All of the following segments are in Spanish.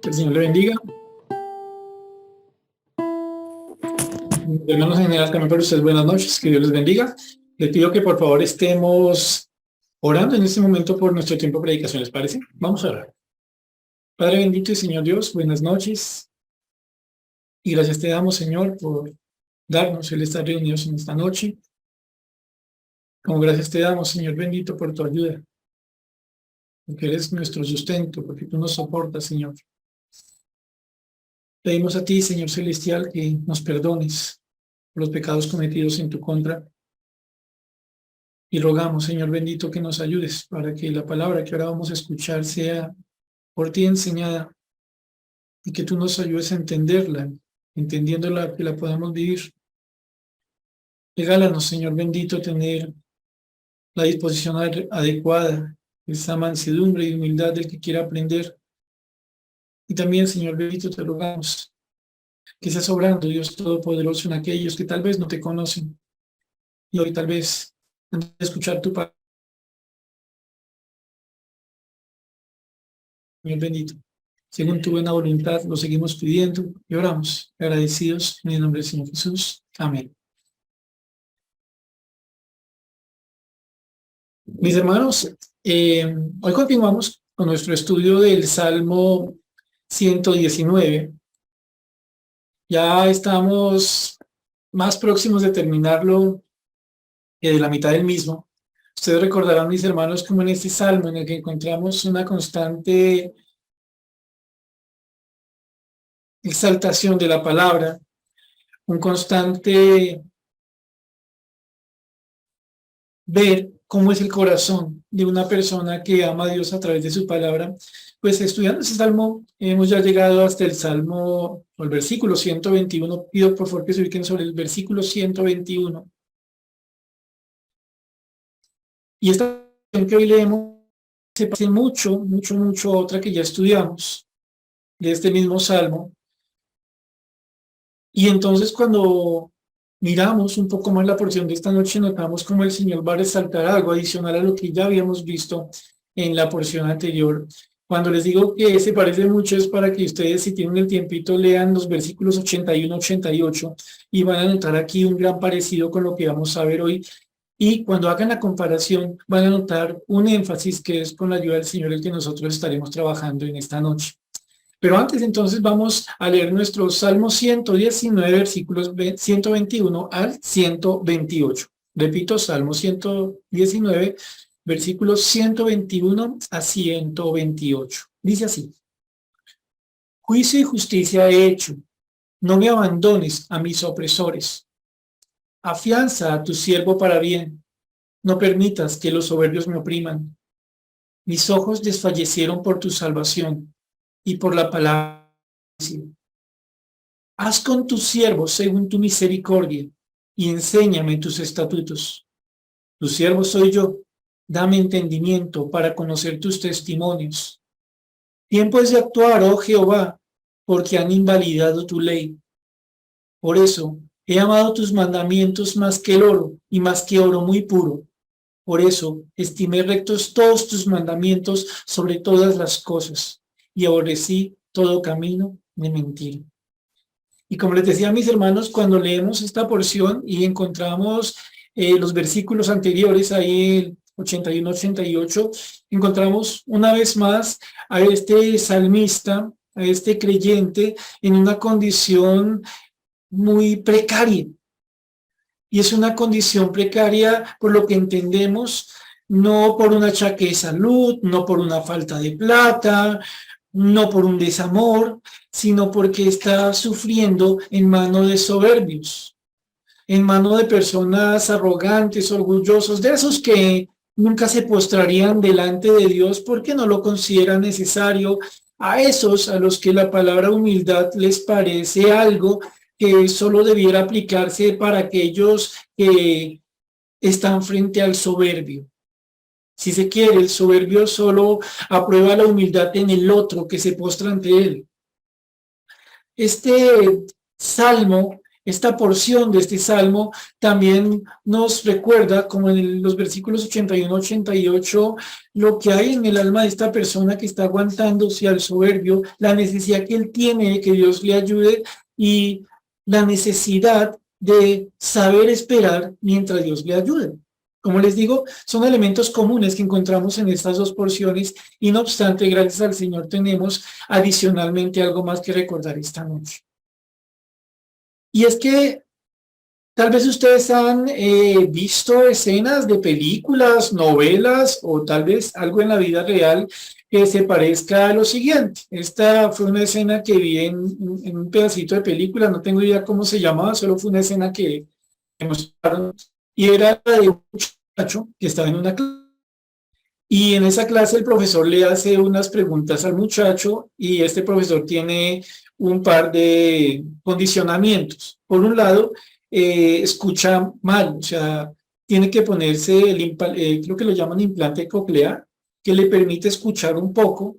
Que el Señor le bendiga. Hermanos en general, también para ustedes buenas noches, que Dios les bendiga. Les pido que por favor estemos orando en este momento por nuestro tiempo de predicación, ¿les parece? Vamos a orar. Padre bendito y Señor Dios, buenas noches. Y gracias te damos, Señor, por darnos el estar reunidos en esta noche. Como gracias te damos, Señor bendito, por tu ayuda. Porque eres nuestro sustento, porque tú nos soportas, Señor. Pedimos a ti, Señor celestial, que nos perdones por los pecados cometidos en tu contra. Y rogamos, Señor bendito, que nos ayudes para que la palabra que ahora vamos a escuchar sea por ti enseñada y que tú nos ayudes a entenderla, entendiéndola, que la podamos vivir. Regálanos, Señor bendito, tener la disposición adecuada, esa mansedumbre y humildad del que quiera aprender. Y también, Señor bendito, te rogamos que seas obrando, Dios Todopoderoso, en aquellos que tal vez no te conocen y hoy tal vez antes de escuchar tu palabra, Señor bendito. Según tu buena voluntad, lo seguimos pidiendo y oramos, agradecidos en el nombre del Señor Jesús. Amén. Mis hermanos, hoy continuamos con nuestro estudio del Salmo 119. Ya estamos más próximos de terminarlo que de la mitad del mismo. Ustedes recordarán, mis hermanos, como en este salmo en el que encontramos una constante exaltación de la palabra, un constante ver cómo es el corazón de una persona que ama a Dios a través de su palabra. Pues estudiando ese salmo, hemos ya llegado hasta el salmo, o el versículo 121. Pido por favor que se ubiquen sobre el versículo 121. Y esta que hoy leemos se parece mucho a otra que ya estudiamos, de este mismo salmo. Y entonces cuando miramos un poco más la porción de esta noche, notamos cómo el Señor va a resaltar algo adicional a lo que ya habíamos visto en la porción anterior. Cuando les digo que se parece mucho es para que ustedes, si tienen el tiempito, lean los versículos 81, 88 y van a notar aquí un gran parecido con lo que vamos a ver hoy. Y cuando hagan la comparación, van a notar un énfasis que es con la ayuda del Señor el que nosotros estaremos trabajando en esta noche. Pero antes entonces vamos a leer nuestro Salmo 119, versículos 121 al 128. Repito, Salmo 119, versículos 121 a 128. Dice así: Juicio y justicia he hecho, no me abandones a mis opresores. Afianza a tu siervo para bien, no permitas que los soberbios me opriman. Mis ojos desfallecieron por tu salvación y por la palabra. Haz con tus siervos según tu misericordia y enséñame tus estatutos. Tu siervo soy yo, dame entendimiento para conocer tus testimonios. Tiempo es de actuar, oh Jehová, porque han invalidado tu ley. Por eso he amado tus mandamientos más que el oro y más que oro muy puro. Por eso estimé rectos todos tus mandamientos sobre todas las cosas y aborrecí todo camino de mentira. Y como les decía a mis hermanos, cuando leemos esta porción y encontramos los versículos anteriores, ahí el 81, 88, encontramos una vez más a este salmista, a este creyente en una condición muy precaria. Y es una condición precaria por lo que entendemos, no por un achaque de salud, no por una falta de plata, no por un desamor, sino porque está sufriendo en mano de soberbios, en mano de personas arrogantes, orgullosos, de esos que nunca se postrarían delante de Dios porque no lo consideran necesario, a esos a los que la palabra humildad les parece algo que solo debiera aplicarse para aquellos que están frente al soberbio. Si se quiere, el soberbio solo aprueba la humildad en el otro que se postra ante él. Este salmo Esta porción de este salmo también nos recuerda, como en los versículos 81-88, lo que hay en el alma de esta persona que está aguantándose al soberbio, la necesidad que él tiene de que Dios le ayude y la necesidad de saber esperar mientras Dios le ayude. Como les digo, son elementos comunes que encontramos en estas dos porciones y no obstante, gracias al Señor tenemos adicionalmente algo más que recordar esta noche. Y es que tal vez ustedes han visto escenas de películas, novelas o tal vez algo en la vida real que se parezca a lo siguiente. Esta fue una escena que vi en un pedacito de película, no tengo idea cómo se llamaba, solo fue una escena que mostraron y era la de un muchacho que estaba en una clase. Y en esa clase el profesor le hace unas preguntas al muchacho y este profesor tiene un par de condicionamientos. Por un lado, escucha mal, o sea, tiene que ponerse, creo que lo llaman implante coclear, que le permite escuchar un poco.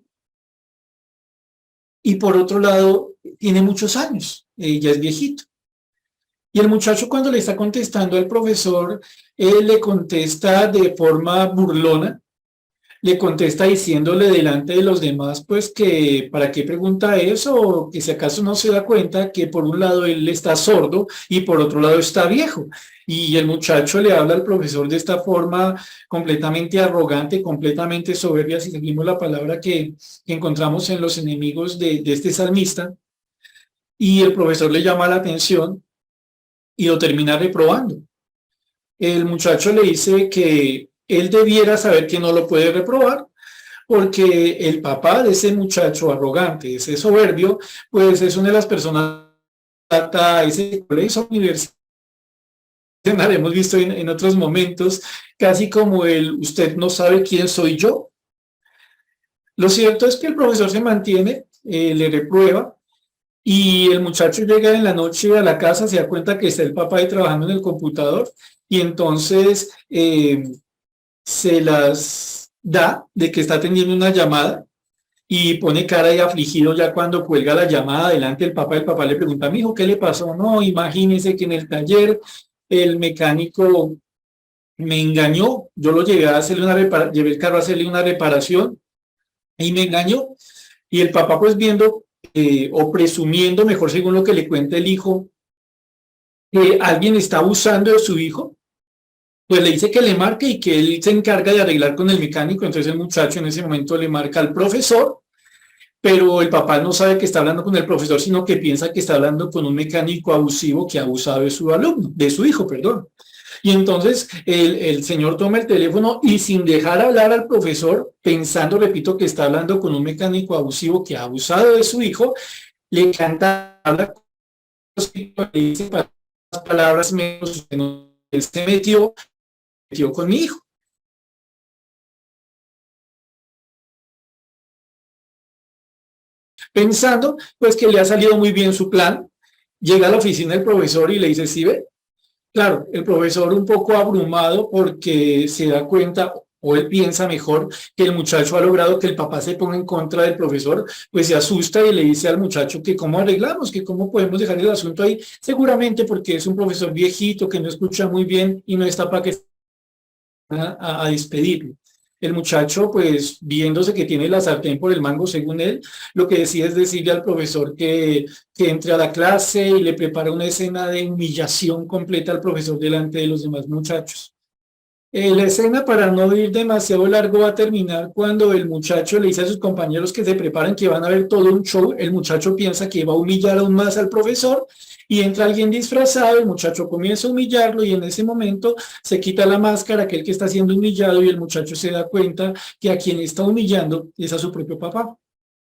Y por otro lado, tiene muchos años, ya es viejito. Y el muchacho cuando le está contestando al profesor, él le contesta de forma burlona, le contesta diciéndole delante de los demás, pues que para qué pregunta eso, o que si acaso no se da cuenta que por un lado él está sordo y por otro lado está viejo. Y el muchacho le habla al profesor de esta forma completamente arrogante, completamente soberbia, si seguimos la palabra que encontramos en los enemigos de este salmista. Y el profesor le llama la atención y lo termina reprobando. El muchacho le dice que él debiera saber que no lo puede reprobar porque el papá de ese muchacho arrogante, ese soberbio, pues es una de las personas que trata a ese colegio universitario. Hemos visto en otros momentos, casi como el usted no sabe quién soy yo. Lo cierto es que el profesor se mantiene, le reprueba y el muchacho llega en la noche a la casa, se da cuenta que está el papá ahí trabajando en el computador y entonces se las da de que está teniendo una llamada y pone cara de afligido ya cuando cuelga la llamada delante del papá. El papá le pregunta, mijo, ¿qué le pasó? No, imagínese que en el taller el mecánico me engañó, yo lo llevé a hacerle llevé el carro a hacerle una reparación y me engañó. Y el papá pues viendo o presumiendo, mejor según lo que le cuenta el hijo, que alguien está abusando de su hijo, pues le dice que le marque y que él se encarga de arreglar con el mecánico. Entonces el muchacho en ese momento le marca al profesor, pero el papá no sabe que está hablando con el profesor, sino que piensa que está hablando con un mecánico abusivo que ha abusado de su alumno, de su hijo, perdón. Y entonces el señor toma el teléfono y sin dejar hablar al profesor, pensando, repito, que está hablando con un mecánico abusivo que ha abusado de su hijo, le canta, habla con le dice palabras menos, él se metió con mi hijo. Pensando pues que le ha salido muy bien su plan, llega a la oficina del profesor y le dice, ¿sí ve? Claro, el profesor un poco abrumado porque se da cuenta o él piensa mejor que el muchacho ha logrado que el papá se ponga en contra del profesor, pues se asusta y le dice al muchacho que cómo arreglamos, que cómo podemos dejar el asunto ahí, seguramente porque es un profesor viejito que no escucha muy bien y no está para que a despedirlo. El muchacho, pues viéndose que tiene la sartén por el mango, según él, lo que decide es decirle al profesor que entre a la clase y le prepara una escena de humillación completa al profesor delante de los demás muchachos. La escena, para no ir demasiado largo, va a terminar cuando el muchacho le dice a sus compañeros que se preparen, que van a ver todo un show. El muchacho piensa que va a humillar aún más al profesor y entra alguien disfrazado, el muchacho comienza a humillarlo y en ese momento se quita la máscara, aquel que está siendo humillado, y el muchacho se da cuenta que a quien está humillando es a su propio papá.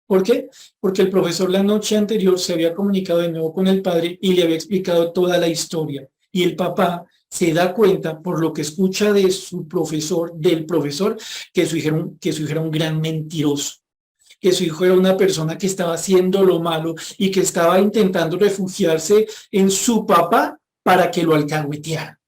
¿Por qué? Porque el profesor la noche anterior se había comunicado de nuevo con el padre y le había explicado toda la historia. Y el papá se da cuenta, por lo que escucha de su profesor, del profesor, que su hijo era un gran mentiroso, que su hijo era una persona que estaba haciendo lo malo y que estaba intentando refugiarse en su papá para que lo alcahueteara.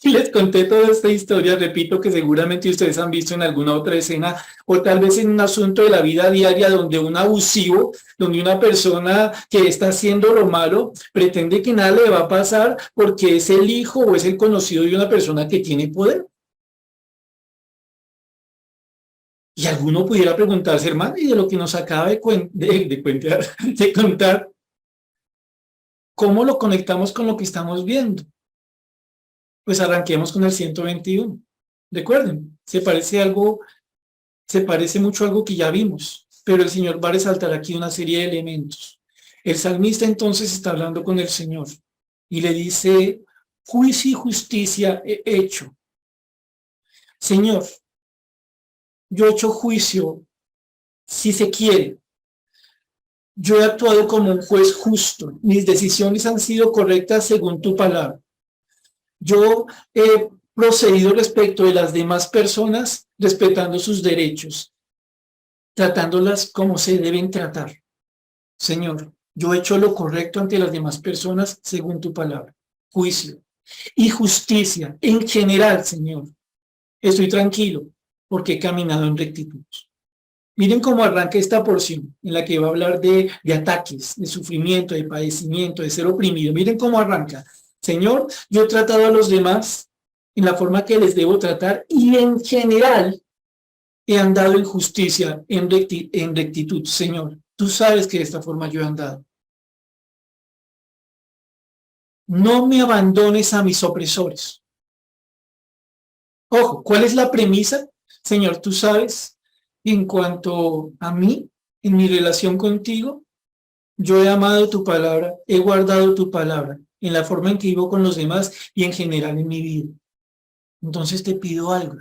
Y les conté toda esta historia, repito, que seguramente ustedes han visto en alguna otra escena o tal vez en un asunto de la vida diaria donde un abusivo, donde una persona que está haciendo lo malo pretende que nada le va a pasar porque es el hijo o es el conocido de una persona que tiene poder. Y alguno pudiera preguntarse, hermano, y de lo que nos acaba de contar, ¿cómo lo conectamos con lo que estamos viendo? Pues arranquemos con el 121. Recuerden, se parece mucho a algo que ya vimos, pero el Señor va a resaltar aquí una serie de elementos. El salmista entonces está hablando con el Señor y le dice, juicio y justicia he hecho. Señor, yo he hecho juicio si se quiere. Yo he actuado como un juez justo. Mis decisiones han sido correctas según tu palabra. Yo he procedido respecto de las demás personas, respetando sus derechos, tratándolas como se deben tratar. Señor, yo he hecho lo correcto ante las demás personas según tu palabra. Juicio y justicia en general, Señor. Estoy tranquilo porque he caminado en rectitud. Miren cómo arranca esta porción en la que va a hablar de ataques, de sufrimiento, de padecimiento, de ser oprimido. Miren cómo arranca. Señor, yo he tratado a los demás en la forma que les debo tratar y en general he andado en justicia, en rectitud. Señor, tú sabes que de esta forma yo he andado. No me abandones a mis opresores. Ojo, ¿cuál es la premisa? Señor, tú sabes, en cuanto a mí, en mi relación contigo, yo he amado tu palabra, he guardado tu palabra en la forma en que vivo con los demás y en general en mi vida. Entonces te pido algo.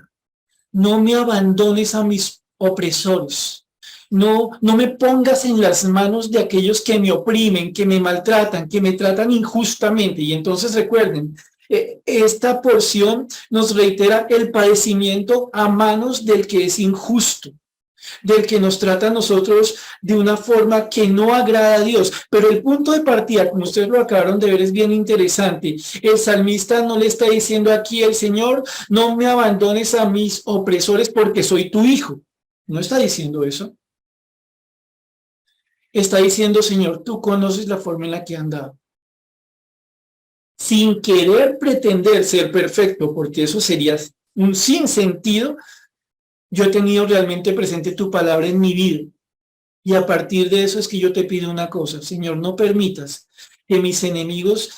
No me abandones a mis opresores. No me pongas en las manos de aquellos que me oprimen, que me maltratan, que me tratan injustamente. Y entonces recuerden, esta porción nos reitera el padecimiento a manos del que es injusto, del que nos trata a nosotros de una forma que no agrada a Dios. Pero el punto de partida, como ustedes lo acabaron de ver, es bien interesante. El salmista no le está diciendo aquí el Señor, no me abandones a mis opresores porque soy tu hijo. No está diciendo eso. Está diciendo, Señor, tú conoces la forma en la que he andado. Sin querer pretender ser perfecto, porque eso sería un sinsentido, yo he tenido realmente presente tu palabra en mi vida. Y a partir de eso es que yo te pido una cosa, Señor, no permitas que mis enemigos,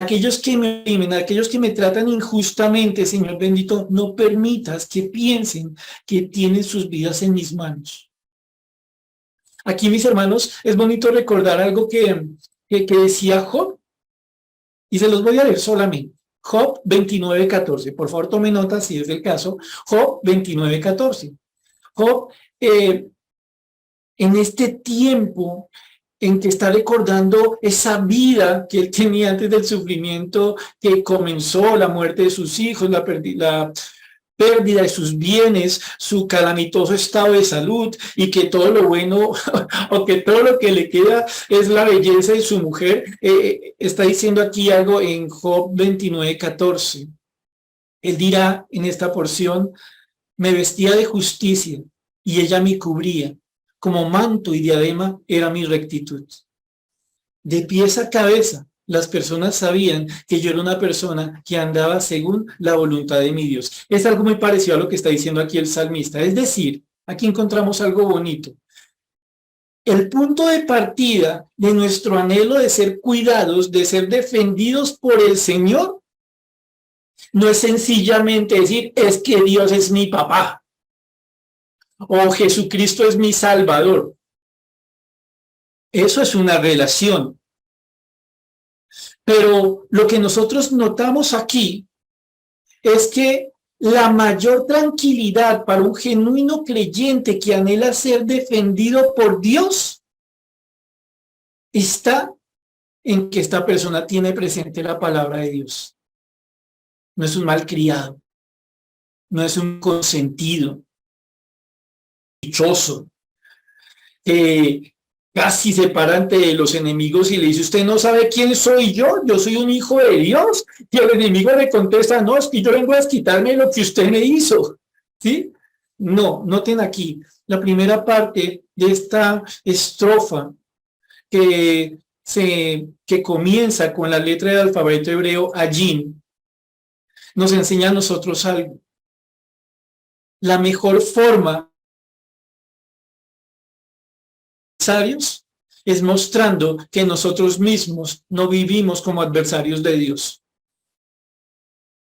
aquellos que me oprimen, aquellos que me tratan injustamente, Señor bendito, no permitas que piensen que tienen sus vidas en mis manos. Aquí, mis hermanos, es bonito recordar algo que decía Job, y se los voy a leer solamente. Job 29:14. Por favor, tome nota si es el caso. Job 29:14. Job, en este tiempo en que está recordando esa vida que él tenía antes del sufrimiento que comenzó, la muerte de sus hijos, la pérdida de sus bienes, su calamitoso estado de salud y que todo lo bueno o que todo lo que le queda es la belleza de su mujer, está diciendo aquí algo en Job 29:14. Él dirá en esta porción, me vestía de justicia y ella me cubría, como manto y diadema era mi rectitud. De pies a cabeza, las personas sabían que yo era una persona que andaba según la voluntad de mi Dios. Es algo muy parecido a lo que está diciendo aquí el salmista. Es decir, aquí encontramos algo bonito. El punto de partida de nuestro anhelo de ser cuidados, de ser defendidos por el Señor, no es sencillamente decir, es que Dios es mi papá o Jesucristo es mi Salvador. Eso es una relación. Pero lo que nosotros notamos aquí es que la mayor tranquilidad para un genuino creyente que anhela ser defendido por Dios está en que esta persona tiene presente la palabra de Dios. No es un malcriado, no es un consentido, dichoso, que casi se para ante los enemigos y le dice, usted no sabe quién soy yo soy un hijo de Dios. Y el enemigo le contesta, no, es que yo vengo a quitarme lo que usted me hizo. ¿Sí? No, noten aquí, la primera parte de esta estrofa que comienza con la letra del alfabeto hebreo Ayin, nos enseña a nosotros algo. La mejor forma es mostrando que nosotros mismos no vivimos como adversarios de Dios.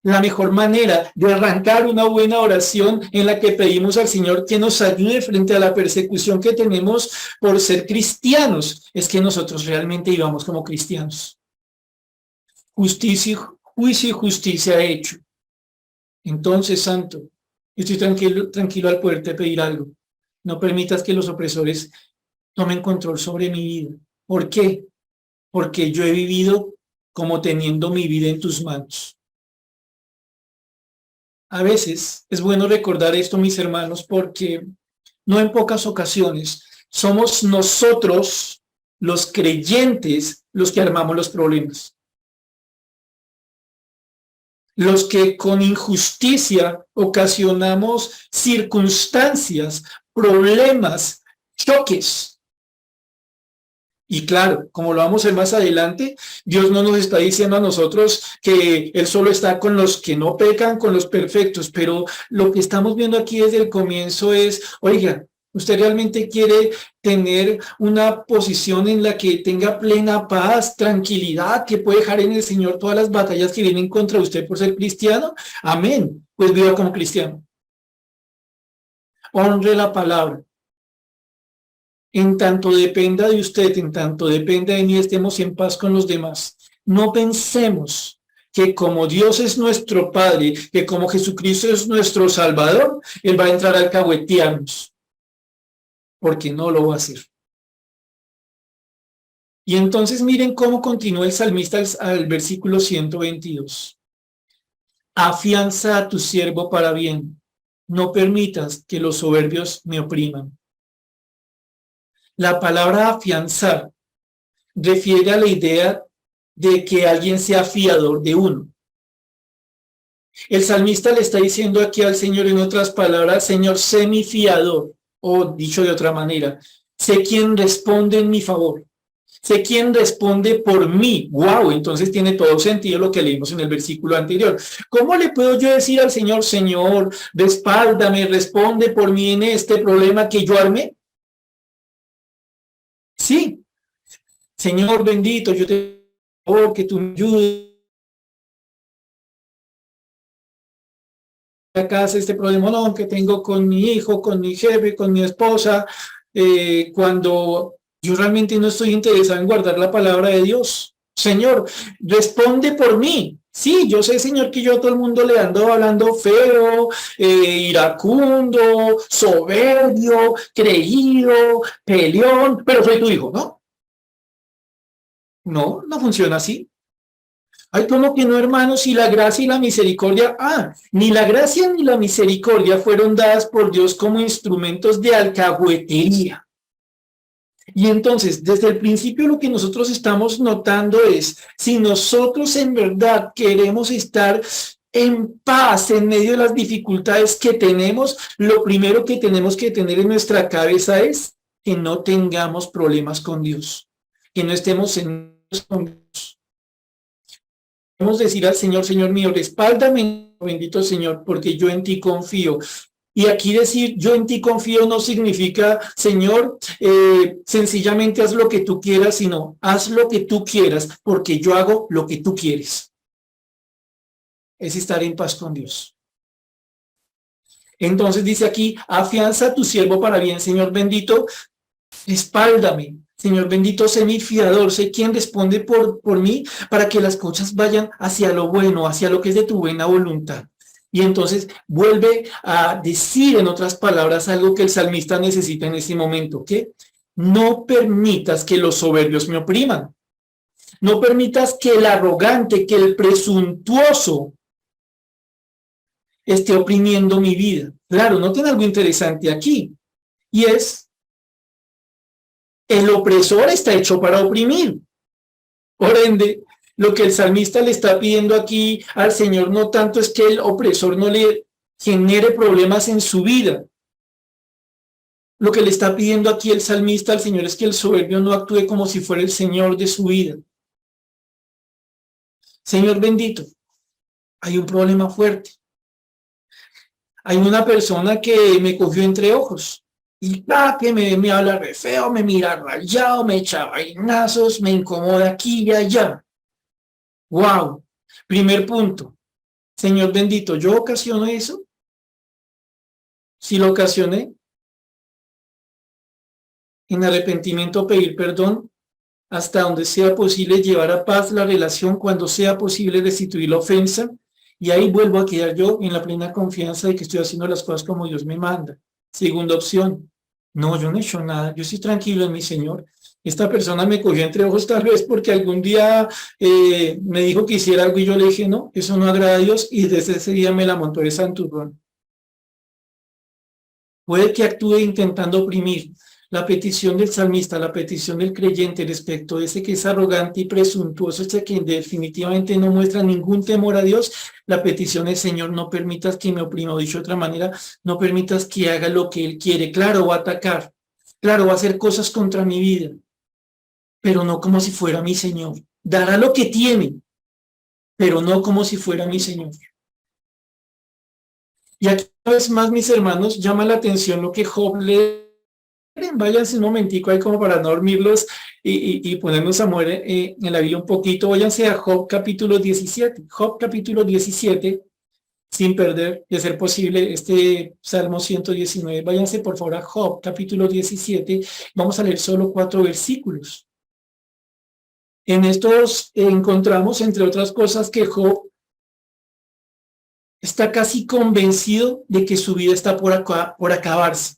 La mejor manera de arrancar una buena oración en la que pedimos al Señor que nos ayude frente a la persecución que tenemos por ser cristianos es que nosotros realmente vivamos como cristianos. Justicia, juicio y justicia hecho. Entonces, Santo, estoy tranquilo al poderte pedir algo. No permitas que los opresores tomen control sobre mi vida. ¿Por qué? Porque yo he vivido como teniendo mi vida en tus manos. A veces es bueno recordar esto, mis hermanos, porque no en pocas ocasiones somos nosotros, los creyentes, los que armamos los problemas. Los que con injusticia ocasionamos circunstancias, problemas, choques. Y claro, como lo vamos a ver más adelante, Dios no nos está diciendo a nosotros que Él solo está con los que no pecan, con los perfectos, pero lo que estamos viendo aquí desde el comienzo es, oiga, ¿usted realmente quiere tener una posición en la que tenga plena paz, tranquilidad, que puede dejar en el Señor todas las batallas que vienen contra usted por ser cristiano? Amén. Pues viva como cristiano. Honre la palabra. En tanto dependa de usted, en tanto dependa de mí, estemos en paz con los demás. No pensemos que como Dios es nuestro Padre, que como Jesucristo es nuestro Salvador, Él va a entrar a alcahuetearnos, porque no lo va a hacer. Y entonces miren cómo continúa el salmista al versículo 122. Afianza a tu siervo para bien, no permitas que los soberbios me opriman. La palabra afianzar refiere a la idea de que alguien sea fiador de uno. El salmista le está diciendo aquí al Señor, en otras palabras, Señor, sé mi fiador, o dicho de otra manera, sé quién responde en mi favor, sé quién responde por mí. ¡Wow! Entonces tiene todo sentido lo que leímos en el versículo anterior. ¿Cómo le puedo yo decir al Señor, Señor, respáldame, responde por mí en este problema que yo armé? Sí, Señor bendito, yo te pido que tú me ayudes a casa este problema no, que tengo con mi hijo, con mi jefe, con mi esposa, cuando yo realmente no estoy interesado en guardar la palabra de Dios. Señor, responde por mí. Sí, yo sé, Señor, que yo a todo el mundo le ando hablando feo, iracundo, soberbio, creído, peleón, pero soy tu hijo, ¿no? No, no funciona así. Ay, ¿cómo que no, hermanos? Si la gracia y la misericordia, ni la gracia ni la misericordia fueron dadas por Dios como instrumentos de alcahuetería. Y entonces, desde el principio lo que nosotros estamos notando es, si nosotros en verdad queremos estar en paz en medio de las dificultades que tenemos, lo primero que tenemos que tener en nuestra cabeza es que no tengamos problemas con Dios, que no estemos en con Dios. Podemos decir al Señor, Señor mío, respáldame, bendito Señor, porque yo en ti confío. Y aquí decir yo en ti confío no significa, Señor, sencillamente haz lo que tú quieras, sino haz lo que tú quieras, porque yo hago lo que tú quieres. Es estar en paz con Dios. Entonces dice aquí, afianza a tu siervo para bien, Señor bendito, respáldame. Señor bendito, sé mi fiador, sé quien responde por mí para que las cosas vayan hacia lo bueno, hacia lo que es de tu buena voluntad. Y entonces vuelve a decir, en otras palabras, algo que el salmista necesita en este momento, que no permitas que los soberbios me opriman. No permitas que el arrogante, que el presuntuoso esté oprimiendo mi vida. Claro, noten algo interesante aquí, y es El opresor está hecho para oprimir. Por ende, lo que el salmista le está pidiendo aquí al Señor no tanto es que el opresor no le genere problemas en su vida. Lo que le está pidiendo aquí el salmista al Señor es que el soberbio no actúe como si fuera el Señor de su vida. Señor bendito, hay un problema fuerte. Hay una persona que me cogió entre ojos y que me habla re feo, me mira rayado, me echa vainazos, me incomoda aquí y allá. ¡Wow! Primer punto. Señor bendito, ¿yo ocasiono eso? Si lo ocasioné, en arrepentimiento pedir perdón, hasta donde sea posible llevar a paz la relación, cuando sea posible restituir la ofensa, y ahí vuelvo a quedar yo en la plena confianza de que estoy haciendo las cosas como Dios me manda. Segunda opción, no, yo no he hecho nada, yo estoy tranquilo en mi Señor. Esta persona me cogió entre ojos tal vez porque algún día me dijo que hiciera algo y yo le dije, no, eso no agrada a Dios, y desde ese día me la montó de santurrón. Puede que actúe intentando oprimir. La petición del salmista, la petición del creyente respecto de ese que es arrogante y presuntuoso, ese que definitivamente no muestra ningún temor a Dios, la petición es, Señor, no permitas que me oprima, o dicho de otra manera, no permitas que haga lo que Él quiere. Claro, va a atacar, claro, va a hacer cosas contra mi vida, pero no como si fuera mi Señor. Dará lo que tiene, pero no como si fuera mi Señor. Y aquí, una vez más, mis hermanos, llama la atención lo que Job le... Váyanse un momentico ahí como para no dormirlos y ponernos a mover en la Biblia un poquito. Váyanse a Job capítulo 17. Job capítulo 17, sin perder, de ser posible, este Salmo 119. Váyanse por favor a Job capítulo 17. Vamos a leer solo 4 versículos. En estos encontramos, entre otras cosas, que Job está casi convencido de que su vida está por acabarse.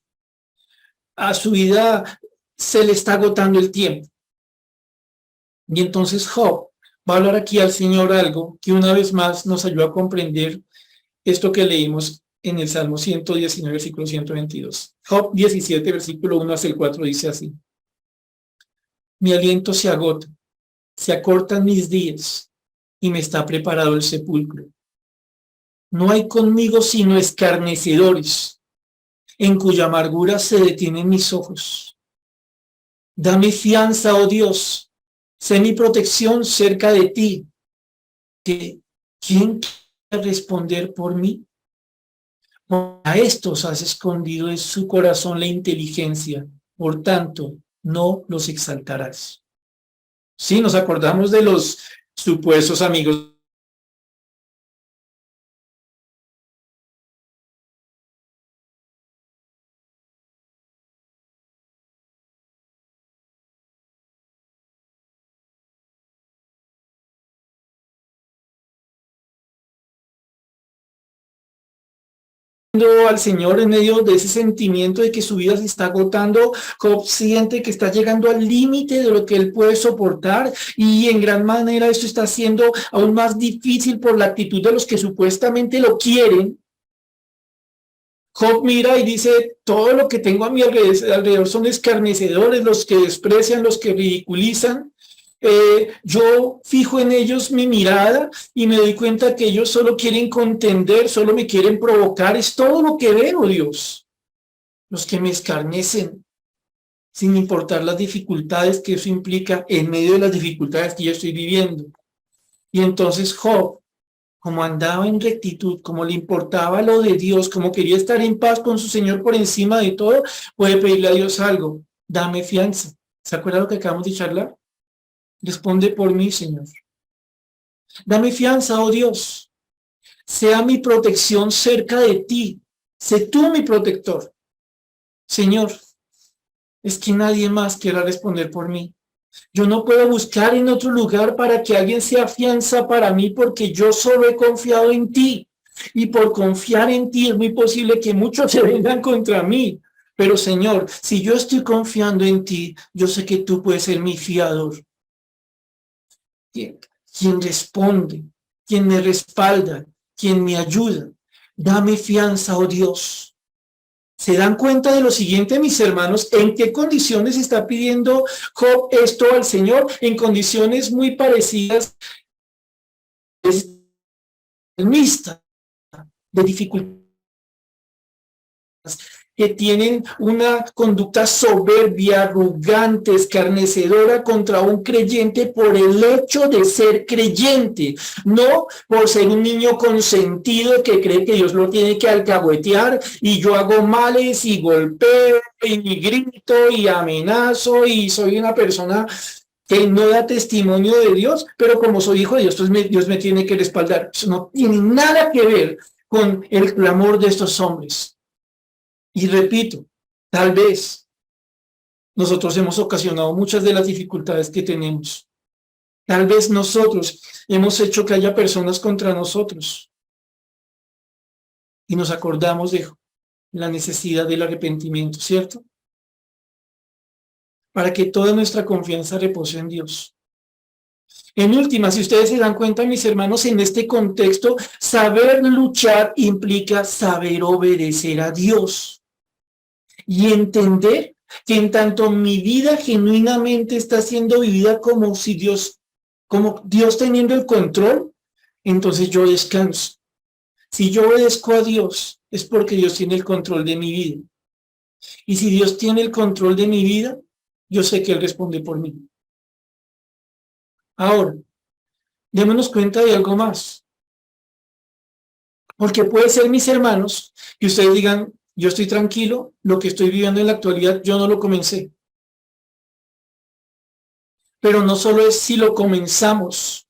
A su vida se le está agotando el tiempo. Y entonces Job va a hablar aquí al Señor algo que una vez más nos ayuda a comprender esto que leímos en el Salmo 119, versículo 122. Job 17, versículo 1 hasta el 4 dice así: mi aliento se agota, se acortan mis días y me está preparado el sepulcro. No hay conmigo sino escarnecedores, en cuya amargura se detienen mis ojos. Dame fianza, oh Dios, sé mi protección cerca de ti. ¿Quién quiere responder por mí? A estos has escondido en su corazón la inteligencia, por tanto, no los exaltarás. Sí, nos acordamos de los supuestos amigos. Al Señor en medio de ese sentimiento de que su vida se está agotando. Job siente que está llegando al límite de lo que él puede soportar, y en gran manera esto está siendo aún más difícil por la actitud de los que supuestamente lo quieren. Job mira y dice, todo lo que tengo a mi alrededor son escarnecedores, los que desprecian, los que ridiculizan. Yo fijo en ellos mi mirada y me doy cuenta que ellos solo quieren contender, solo me quieren provocar. Es todo lo que veo, Dios. Los que me escarnecen, sin importar las dificultades que eso implica, en medio de las dificultades que yo estoy viviendo. Y entonces Job, como andaba en rectitud, como le importaba lo de Dios, como quería estar en paz con su Señor por encima de todo, puede pedirle a Dios algo: dame fianza. ¿Se acuerda lo que acabamos de charlar? Responde por mí, Señor. Dame fianza, oh Dios. Sea mi protección cerca de ti. Sé tú mi protector. Señor, es que nadie más quiera responder por mí. Yo no puedo buscar en otro lugar para que alguien sea fianza para mí, porque yo solo he confiado en ti. Y por confiar en ti es muy posible que muchos se vengan contra mí. Pero Señor, si yo estoy confiando en ti, yo sé que tú puedes ser mi fiador. Quien responde, quien me respalda, quien me ayuda. Dame fianza, oh Dios. ¿Se dan cuenta de lo siguiente, mis hermanos? ¿En qué condiciones está pidiendo Job esto al Señor? En condiciones muy parecidas salmista, de dificultades, que tienen una conducta soberbia, arrogante, escarnecedora contra un creyente por el hecho de ser creyente, no por ser un niño consentido que cree que Dios lo tiene que alcahuetear y yo hago males y golpeo y grito y amenazo y soy una persona que no da testimonio de Dios, pero como soy hijo de Dios, pues Dios me tiene que respaldar. Eso no tiene nada que ver con el clamor de estos hombres. Y repito, tal vez nosotros hemos ocasionado muchas de las dificultades que tenemos. Tal vez nosotros hemos hecho que haya personas contra nosotros y nos acordamos de la necesidad del arrepentimiento, ¿cierto? Para que toda nuestra confianza repose en Dios. En última, si ustedes se dan cuenta, mis hermanos, en este contexto, saber luchar implica saber obedecer a Dios y entender que en tanto mi vida genuinamente está siendo vivida como Dios teniendo el control, entonces yo descanso. Si yo obedezco a Dios, es porque Dios tiene el control de mi vida. Y si Dios tiene el control de mi vida, yo sé que Él responde por mí. Ahora, démonos cuenta de algo más. Porque puede ser, mis hermanos, que ustedes digan, yo estoy tranquilo, lo que estoy viviendo en la actualidad, yo no lo comencé. Pero no solo es si lo comenzamos,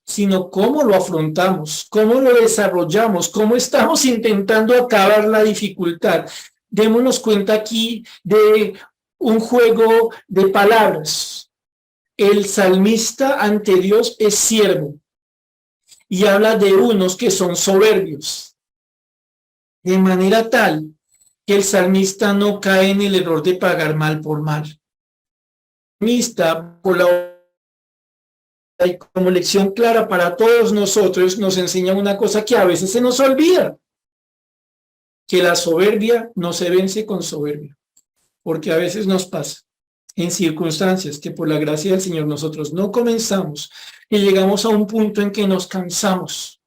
sino cómo lo afrontamos, cómo lo desarrollamos, cómo estamos intentando acabar la dificultad. Démonos cuenta aquí de un juego de palabras. El salmista ante Dios es siervo y habla de unos que son soberbios, de manera tal que el salmista no cae en el error de pagar mal por mal. El salmista, por la y como lección clara para todos nosotros, nos enseña una cosa que a veces se nos olvida, que la soberbia no se vence con soberbia, porque a veces nos pasa en circunstancias que por la gracia del Señor nosotros no comenzamos y llegamos a un punto en que nos cansamos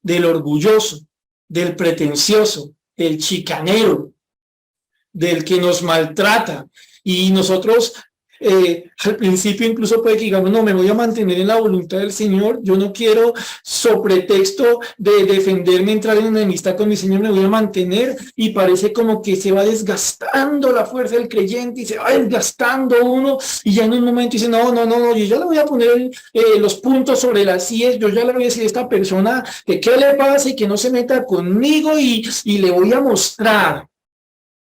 del orgulloso, del pretencioso, del chicanero, del que nos maltrata, y nosotros al principio incluso puede que digamos, no, me voy a mantener en la voluntad del Señor, yo no quiero, sobre pretexto de defenderme, entrar en enemistad con mi Señor, me voy a mantener, y parece como que se va desgastando la fuerza del creyente, y se va desgastando uno, y ya en un momento dice, no, yo ya le voy a poner los puntos sobre las IES, yo ya le voy a decir a esta persona que qué le pasa y que no se meta conmigo, y le voy a mostrar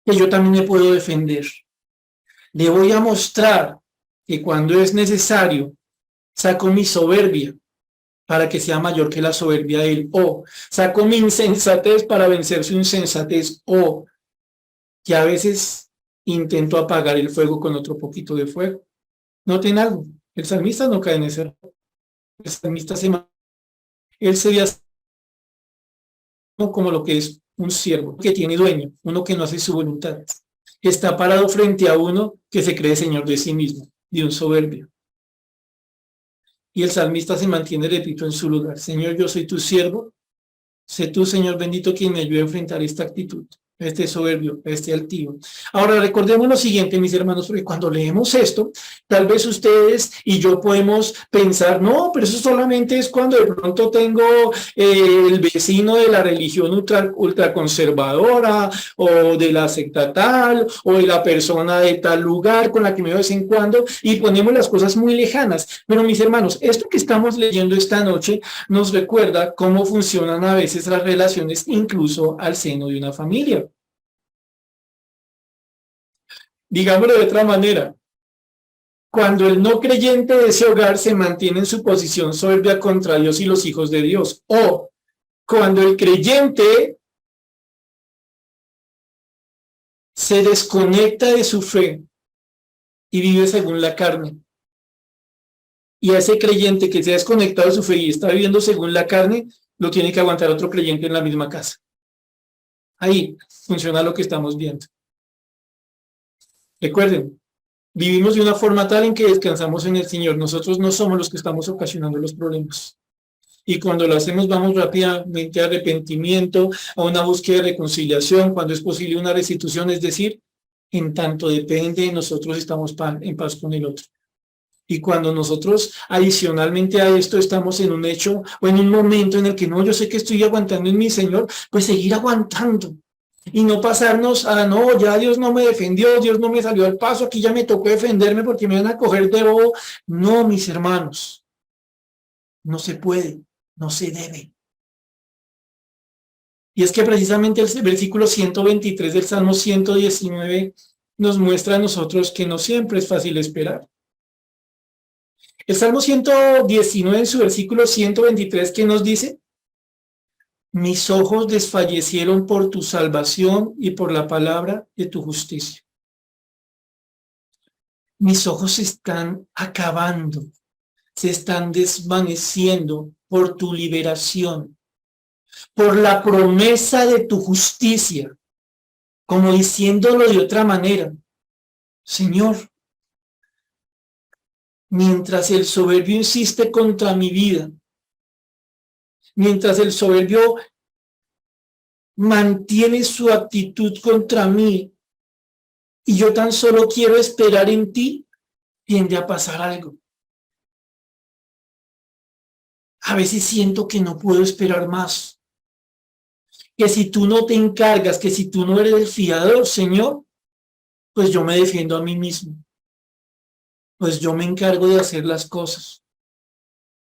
que yo también me puedo defender. Le voy a mostrar que cuando es necesario, saco mi soberbia para que sea mayor que la soberbia de él, o saco mi insensatez para vencer su insensatez, o que a veces intento apagar el fuego con otro poquito de fuego. Noten algo, el salmista no cae en ese error. El salmista él sería como lo que es un siervo que tiene dueño, uno que no hace su voluntad, que está parado frente a uno que se cree señor de sí mismo, de un soberbio. Y el salmista se mantiene, repito, en su lugar. Señor, yo soy tu siervo. Sé tú, Señor bendito, quien me ayude a enfrentar esta actitud, este soberbio, este altivo. Ahora, recordemos lo siguiente, mis hermanos, porque cuando leemos esto, tal vez ustedes y yo podemos pensar, no, pero eso solamente es cuando de pronto tengo el vecino de la religión ultraconservadora, o de la secta tal, o de la persona de tal lugar con la que me veo de vez en cuando, y ponemos las cosas muy lejanas. Pero, mis hermanos, esto que estamos leyendo esta noche nos recuerda cómo funcionan a veces las relaciones, incluso al seno de una familia. Digámoslo de otra manera, cuando el no creyente de ese hogar se mantiene en su posición soberbia contra Dios y los hijos de Dios, o cuando el creyente se desconecta de su fe y vive según la carne, y a ese creyente que se ha desconectado de su fe y está viviendo según la carne, lo tiene que aguantar otro creyente en la misma casa. Ahí funciona lo que estamos viendo. Recuerden, vivimos de una forma tal en que descansamos en el Señor. Nosotros no somos los que estamos ocasionando los problemas. Y cuando lo hacemos, vamos rápidamente a arrepentimiento, a una búsqueda de reconciliación, cuando es posible una restitución, es decir, en tanto depende de nosotros, estamos en paz con el otro. Y cuando nosotros adicionalmente a esto estamos en un hecho o en un momento en el que no, yo sé que estoy aguantando en mi Señor, pues seguir aguantando y no pasarnos a no, ya Dios no me defendió, Dios no me salió al paso, aquí ya me tocó defenderme porque me van a coger de bobo. No, mis hermanos, no se puede, no se debe. Y es que precisamente el versículo 123 del Salmo 119 nos muestra a nosotros que no siempre es fácil esperar. El Salmo 119 en su versículo 123, ¿qué nos dice? Mis ojos desfallecieron por tu salvación y por la palabra de tu justicia. Mis ojos se están acabando, se están desvaneciendo por tu liberación, por la promesa de tu justicia, como diciéndolo de otra manera. Señor, mientras el soberbio insiste contra mi vida, mientras el soberbio mantiene su actitud contra mí y yo tan solo quiero esperar en ti, tiende a pasar algo. A veces siento que no puedo esperar más, que si tú no te encargas, que si tú no eres el fiador, Señor, pues yo me defiendo a mí mismo, pues yo me encargo de hacer las cosas.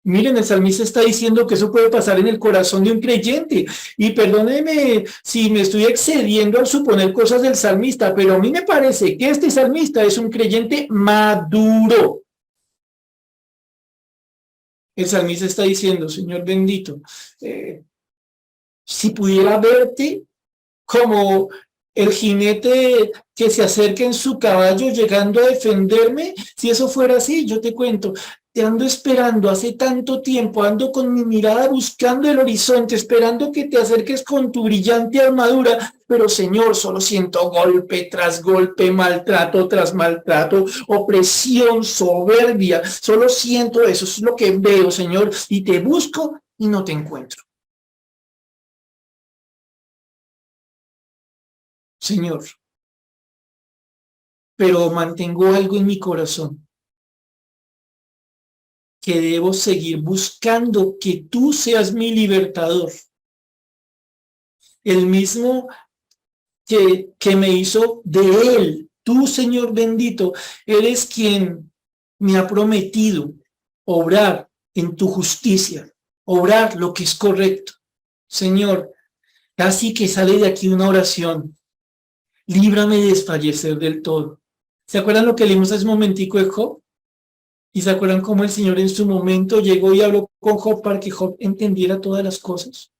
Miren, el salmista está diciendo que eso puede pasar en el corazón de un creyente. Y perdóneme si me estoy excediendo al suponer cosas del salmista, pero a mí me parece que este salmista es un creyente maduro. El salmista está diciendo, Señor bendito, si pudiera verte como el jinete que se acerca en su caballo llegando a defenderme, si eso fuera así, yo te cuento, te ando esperando hace tanto tiempo, ando con mi mirada buscando el horizonte, esperando que te acerques con tu brillante armadura, pero Señor, solo siento golpe tras golpe, maltrato tras maltrato, opresión, soberbia, solo siento eso, es lo que veo, Señor, y te busco y no te encuentro. Señor, pero mantengo algo en mi corazón, que debo seguir buscando que tú seas mi libertador, el mismo que me hizo de él. Tú, Señor bendito, eres quien me ha prometido obrar en tu justicia, obrar lo que es correcto. Señor, casi que sale de aquí una oración, líbrame de desfallecer del todo. ¿Se acuerdan lo que leímos hace un momentico de Job? ¿Y se acuerdan cómo el Señor en su momento llegó y habló con Job para que Job entendiera todas las cosas?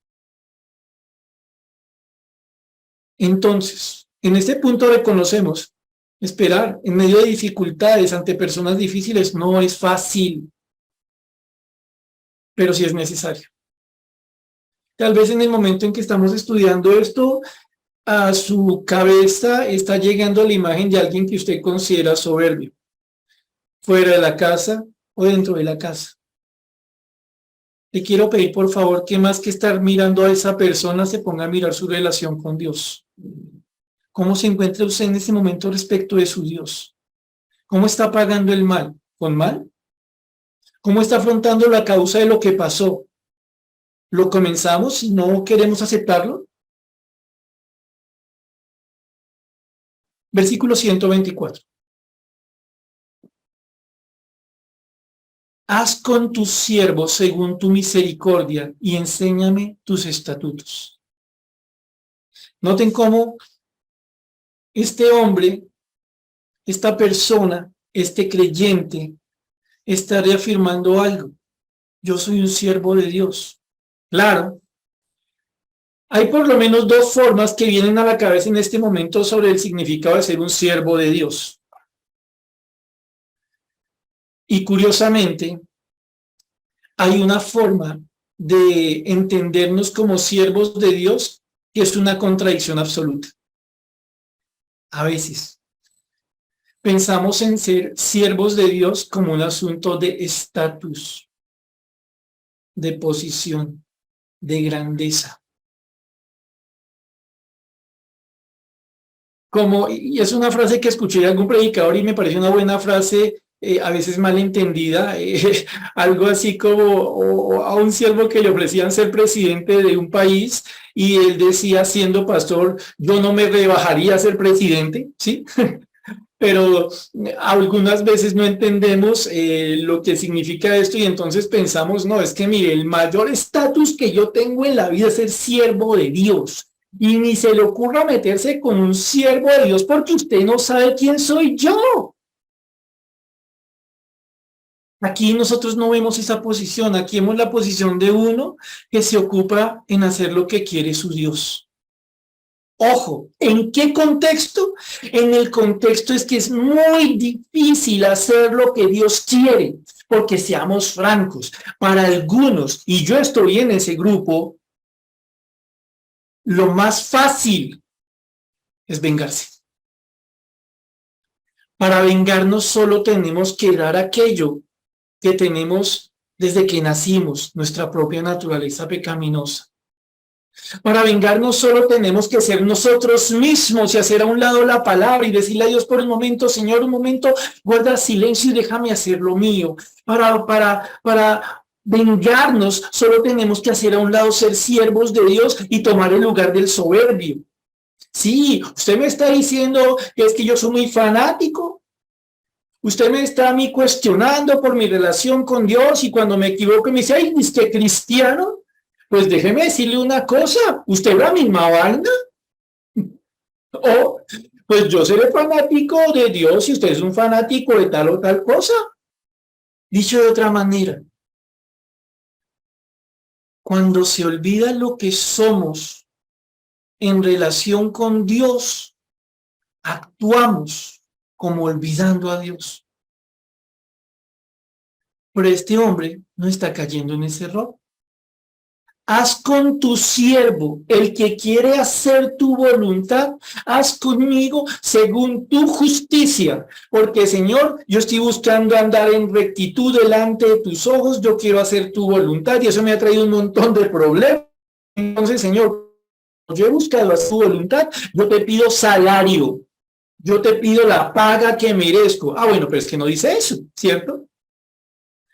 Entonces, en este punto reconocemos, esperar en medio de dificultades ante personas difíciles no es fácil, pero sí es necesario. Tal vez en el momento en que estamos estudiando esto, a su cabeza está llegando la imagen de alguien que usted considera soberbio, fuera de la casa o dentro de la casa. Le quiero pedir, por favor, que más que estar mirando a esa persona, se ponga a mirar su relación con Dios. ¿Cómo se encuentra usted en este momento respecto de su Dios? ¿Cómo está pagando el mal? ¿Con mal? ¿Cómo está afrontando la causa de lo que pasó? ¿Lo comenzamos y no queremos aceptarlo? Versículo 124. Haz con tus siervos según tu misericordia y enséñame tus estatutos. Noten cómo este hombre, esta persona, este creyente, está reafirmando algo. Yo soy un siervo de Dios. Claro, hay por lo menos dos formas que vienen a la cabeza en este momento sobre el significado de ser un siervo de Dios. Y curiosamente, hay una forma de entendernos como siervos de Dios que es una contradicción absoluta. A veces pensamos en ser siervos de Dios como un asunto de estatus, de posición, de grandeza. Como, y es una frase que escuché de algún predicador y me parece una buena frase, a veces mal entendida, algo así como a un siervo que le ofrecían ser presidente de un país y él decía, siendo pastor, yo no me rebajaría a ser presidente, ¿sí? Pero algunas veces no entendemos lo que significa esto y entonces pensamos, no, es que mire, el mayor estatus que yo tengo en la vida es ser siervo de Dios. Y ni se le ocurra meterse con un siervo de Dios porque usted no sabe quién soy yo. Aquí nosotros no vemos esa posición, aquí vemos la posición de uno que se ocupa en hacer lo que quiere su Dios. Ojo, ¿en qué contexto? En el contexto es que es muy difícil hacer lo que Dios quiere, porque seamos francos, para algunos, y yo estoy en ese grupo, lo más fácil es vengarse. Para vengarnos solo tenemos que dar aquello que tenemos desde que nacimos, nuestra propia naturaleza pecaminosa. Para vengarnos solo tenemos que ser nosotros mismos y hacer a un lado la palabra y decirle a Dios por un momento, Señor, un momento, guarda silencio y déjame hacer lo mío. Para vengarnos solo tenemos que hacer a un lado ser siervos de Dios y tomar el lugar del soberbio. Sí, usted me está diciendo que es que yo soy muy fanático. Usted me está a mí cuestionando por mi relación con Dios y cuando me equivoco me dice, ay, ¿es que cristiano? Pues déjeme decirle una cosa, usted es la misma banda. O, pues yo seré fanático de Dios y usted es un fanático de tal o tal cosa. Dicho de otra manera, cuando se olvida lo que somos en relación con Dios, actuamos como olvidando a Dios. Pero este hombre no está cayendo en ese error. Haz con tu siervo, el que quiere hacer tu voluntad, haz conmigo según tu justicia, porque Señor, yo estoy buscando andar en rectitud delante de tus ojos, yo quiero hacer tu voluntad y eso me ha traído un montón de problemas. Entonces, Señor, yo he buscado hacer tu voluntad, yo te pido salario, yo te pido la paga que merezco. Ah, bueno, pero es que no dice eso, ¿cierto?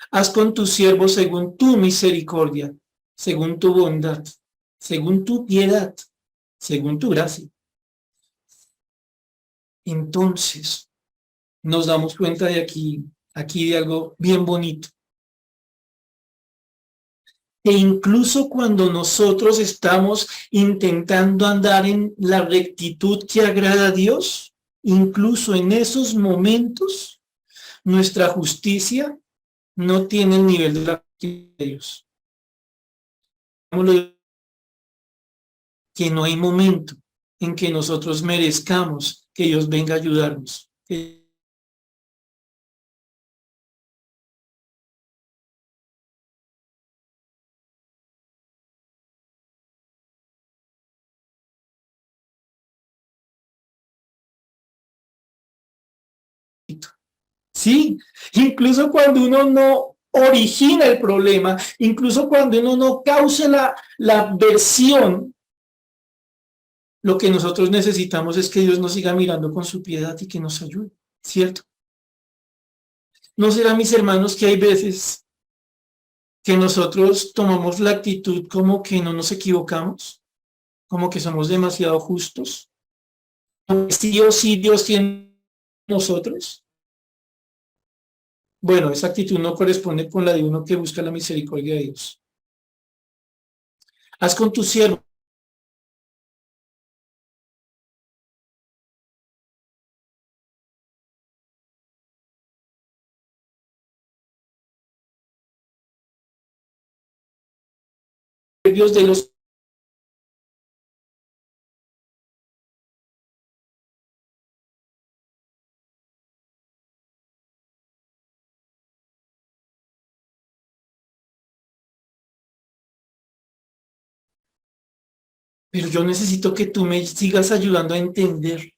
Haz con tu siervo según tu misericordia, según tu bondad, según tu piedad, según tu gracia. Entonces, nos damos cuenta de aquí de algo bien bonito, que incluso cuando nosotros estamos intentando andar en la rectitud que agrada a Dios, incluso en esos momentos, nuestra justicia no tiene el nivel de la justicia de Dios. Que no hay momento en que nosotros merezcamos que Dios venga a ayudarnos. Sí, incluso cuando uno no origina el problema, incluso cuando uno no causa la versión, lo que nosotros necesitamos es que Dios nos siga mirando con su piedad y que nos ayude, ¿cierto? ¿No será, mis hermanos, que hay veces que nosotros tomamos la actitud como que no nos equivocamos, como que somos demasiado justos? Sí o sí Dios tiene nosotros. Bueno, esa actitud no corresponde con la de uno que busca la misericordia de Dios. Haz con tu siervo Dios de los pero yo necesito que tú me sigas ayudando a entender,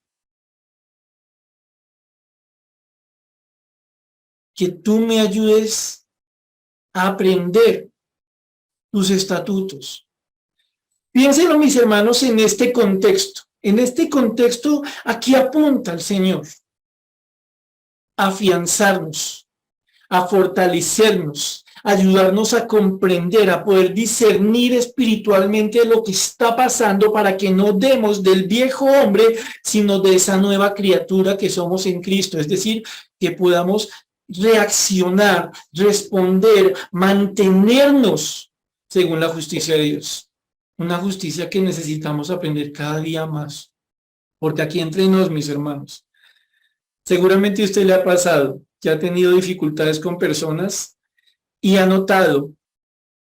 que tú me ayudes a aprender tus estatutos. Piénsenlo, mis hermanos, en este contexto. En este contexto, aquí apunta el Señor a afianzarnos, a fortalecernos, a ayudarnos a comprender, a poder discernir espiritualmente lo que está pasando para que no demos del viejo hombre, sino de esa nueva criatura que somos en Cristo. Es decir, que podamos reaccionar, responder, mantenernos según la justicia de Dios. Una justicia que necesitamos aprender cada día más. Porque aquí entre nos, mis hermanos, seguramente a usted le ha pasado que ha tenido dificultades con personas y ha notado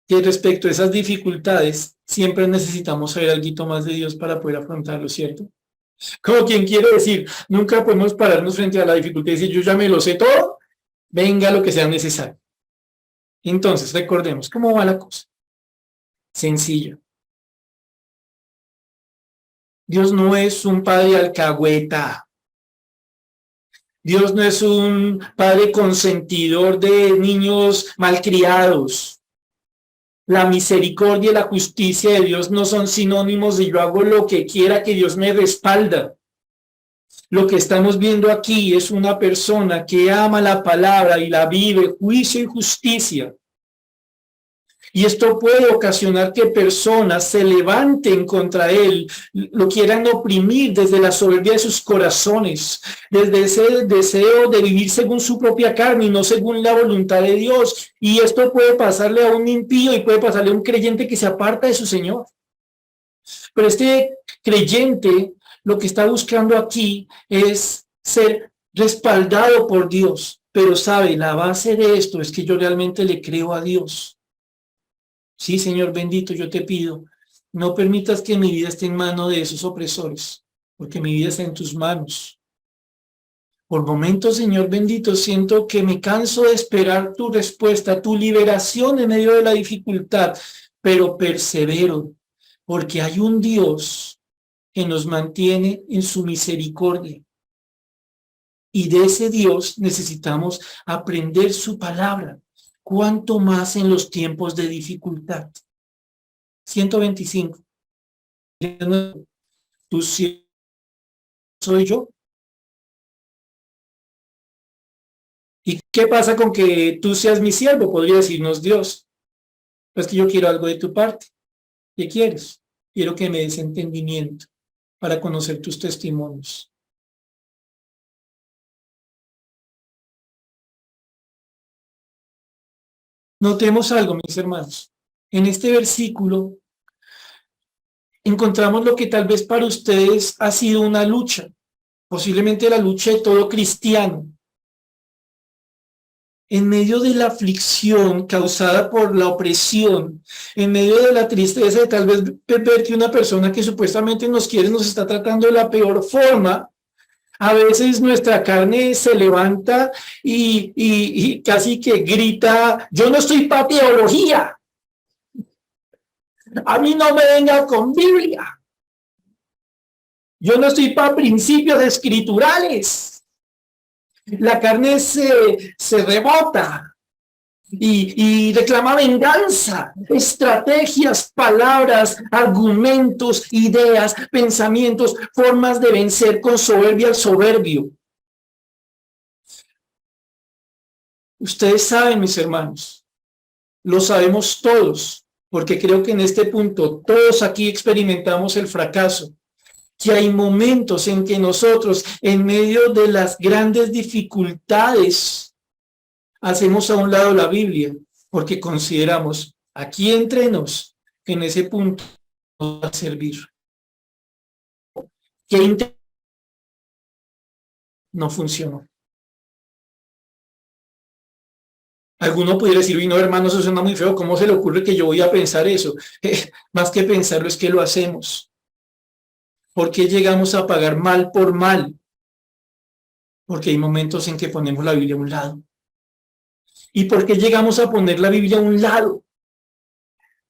que respecto a esas dificultades siempre necesitamos saber algo más de Dios para poder afrontarlo, ¿cierto? Como quien quiere decir, nunca podemos pararnos frente a la dificultad y decir, yo ya me lo sé todo, venga lo que sea necesario. Entonces, recordemos, ¿cómo va la cosa? Sencilla. Dios no es un padre alcahueta. Dios no es un padre consentidor de niños malcriados. La misericordia y la justicia de Dios no son sinónimos de yo hago lo que quiera, que Dios me respalda. Lo que estamos viendo aquí es una persona que ama la palabra y la vive, juicio y justicia. Y esto puede ocasionar que personas se levanten contra él, lo quieran oprimir desde la soberbia de sus corazones, desde ese deseo de vivir según su propia carne y no según la voluntad de Dios. Y esto puede pasarle a un impío y puede pasarle a un creyente que se aparta de su Señor. Pero este creyente lo que está buscando aquí es ser respaldado por Dios. Pero sabe, la base de esto es que yo realmente le creo a Dios. Sí, Señor bendito, yo te pido, no permitas que mi vida esté en manos de esos opresores, porque mi vida está en tus manos. Por momentos, Señor bendito, siento que me canso de esperar tu respuesta, tu liberación en medio de la dificultad, pero persevero, porque hay un Dios que nos mantiene en su misericordia. Y de ese Dios necesitamos aprender su palabra, cuanto más en los tiempos de dificultad. 125. Tú sí soy yo. ¿Y qué pasa con que tú seas mi siervo? Podría decirnos Dios. Pues que yo quiero algo de tu parte. ¿Qué quieres? Quiero que me des entendimiento para conocer tus testimonios. Notemos algo, mis hermanos. En este versículo encontramos lo que tal vez para ustedes ha sido una lucha, posiblemente la lucha de todo cristiano. En medio de la aflicción causada por la opresión, en medio de la tristeza de tal vez ver que una persona que supuestamente nos quiere nos está tratando de la peor forma, a veces nuestra carne se levanta y casi que grita, yo no estoy para teología, a mí no me venga con Biblia, yo no estoy para principios escriturales. La carne se rebota y reclama venganza, estrategias, palabras, argumentos, ideas, pensamientos, formas de vencer con soberbia al soberbio. Ustedes saben, mis hermanos, lo sabemos todos, porque creo que en este punto todos aquí experimentamos el fracaso. Que hay momentos en que nosotros, en medio de las grandes dificultades, hacemos a un lado la Biblia, porque consideramos aquí entre nos que en ese punto nos va a servir. Que no funcionó. Alguno pudiera decir, uy, no, hermano, eso suena muy feo, ¿cómo se le ocurre que yo voy a pensar eso? Más que pensarlo es que lo hacemos. ¿Por qué llegamos a pagar mal por mal? Porque hay momentos en que ponemos la Biblia a un lado. ¿Y por qué llegamos a poner la Biblia a un lado?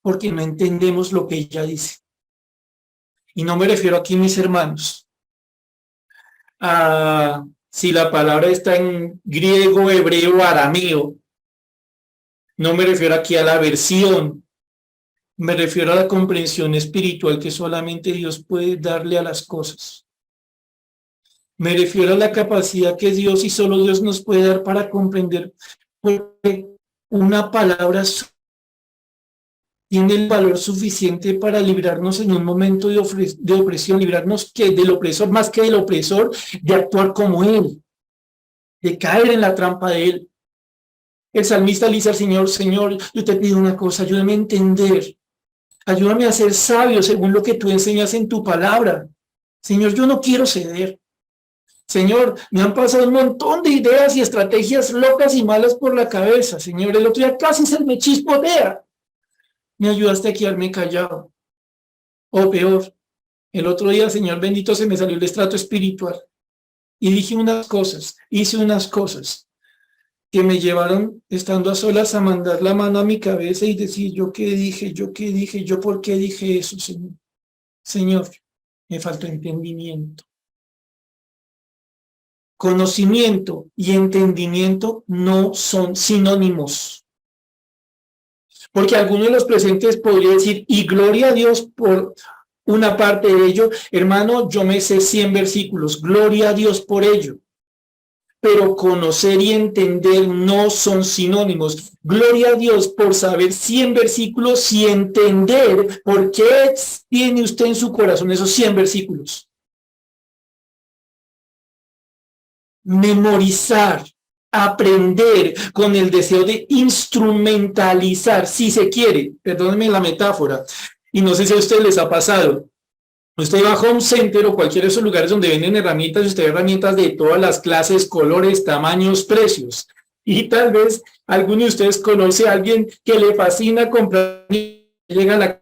Porque no entendemos lo que ella dice. Y no me refiero aquí, mis hermanos, a si la palabra está en griego, hebreo, arameo. No me refiero aquí a la versión, me refiero a la comprensión espiritual que solamente Dios puede darle a las cosas. Me refiero a la capacidad que Dios y solo Dios nos puede dar para comprender, porque una palabra tiene el valor suficiente para librarnos en un momento de opresión, librarnos del opresor, más que del opresor, de actuar como él, de caer en la trampa de él. El salmista le dice al Señor: Señor, yo te pido una cosa, ayúdame a entender, ayúdame a ser sabio según lo que tú enseñas en tu palabra. Señor, yo no quiero ceder. Señor, me han pasado un montón de ideas y estrategias locas y malas por la cabeza. Señor, el otro día casi se me chispotea. Me ayudaste a quedarme callado. O peor, el otro día, Señor bendito, se me salió el estrato espiritual. Y dije unas cosas, hice unas cosas que me llevaron, estando a solas, a mandar la mano a mi cabeza y decir: yo qué dije, yo por qué dije eso, Señor. Señor, me faltó entendimiento. Conocimiento y entendimiento no son sinónimos. Porque alguno de los presentes podría decir: y gloria a Dios por una parte de ello. Hermano, yo me sé 100 versículos, gloria a Dios por ello. Pero conocer y entender no son sinónimos. Gloria a Dios por saber 100 versículos y entender por qué tiene usted en su corazón esos 100 versículos. Memorizar, aprender con el deseo de instrumentalizar, si se quiere, perdónenme la metáfora, y no sé si a ustedes les ha pasado. Usted va a Home Center o cualquiera de esos lugares donde venden herramientas, y usted ve herramientas de todas las clases, colores, tamaños, precios. Y tal vez alguno de ustedes conoce a alguien que le fascina comprar, y llega la